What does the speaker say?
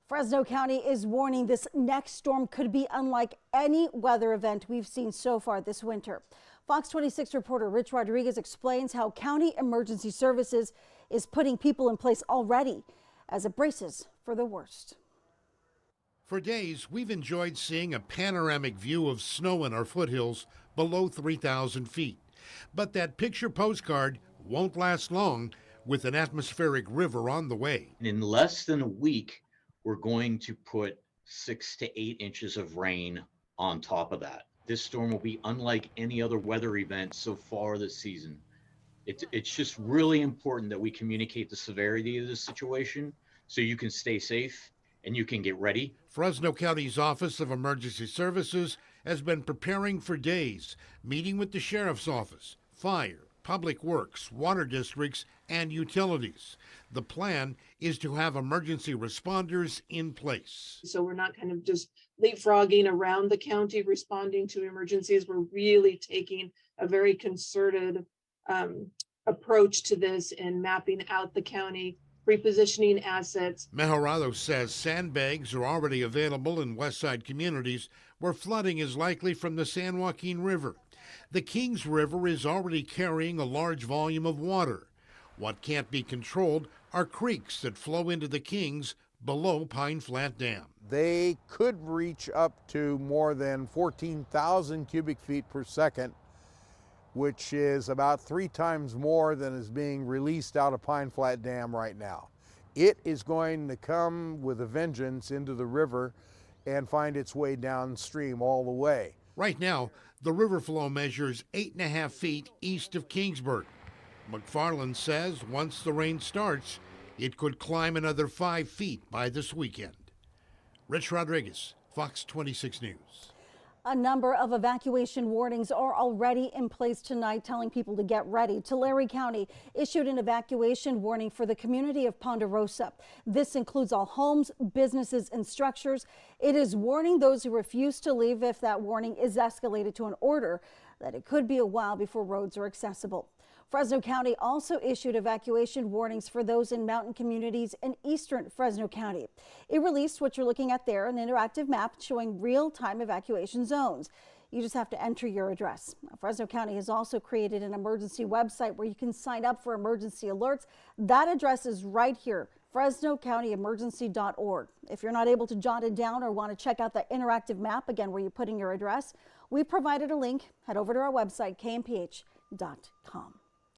Fresno County is warning this next storm could be unlike any weather event we've seen so far this winter. Fox 26 reporter Rich Rodriguez explains how County Emergency Services is putting people in place already as it braces for the worst. For days, we've enjoyed seeing a panoramic view of snow in our foothills below 3,000 feet. But that picture postcard won't last long with an atmospheric river on the way. In less than a week, we're going to put 6 to 8 inches of rain on top of that. This storm will be unlike any other weather event so far this season. It's just really important that we communicate the severity of this situation so you can stay safe and you can get ready. Fresno County's Office of Emergency Services has been preparing for days, meeting with the Sheriff's Office, Fire, Public Works, water districts, and utilities. The plan is to have emergency responders in place. So we're not kind of just leapfrogging around the county responding to emergencies. We're really taking a very concerted approach to this and mapping out the county, repositioning assets. Mejorado says sandbags are already available in Westside communities where flooding is likely from the San Joaquin River. The Kings River is already carrying a large volume of water. What can't be controlled are creeks that flow into the Kings below Pine Flat Dam. They could reach up to more than 14,000 cubic feet per second, which is about 3 times more than is being released out of Pine Flat Dam right now. It is going to come with a vengeance into the river and find its way downstream all the way. Right now, the river flow measures 8.5 feet east of Kingsburg. McFarland says once the rain starts, it could climb another 5 feet by this weekend. Rich Rodriguez, Fox 26 News. A number of evacuation warnings are already in place tonight, telling people to get ready. Tulare County issued an evacuation warning for the community of Ponderosa. This includes all homes, businesses, and structures. It is warning those who refuse to leave if that warning is escalated to an order that it could be a while before roads are accessible. Fresno County also issued evacuation warnings for those in mountain communities in eastern Fresno County. It released what you're looking at there, an interactive map showing real-time evacuation zones. You just have to enter your address. Fresno County has also created an emergency website where you can sign up for emergency alerts. That address is right here, FresnoCountyEmergency.org. If you're not able to jot it down or want to check out the interactive map, again, where you put in your address, we provided a link. Head over to our website, KMPH.com.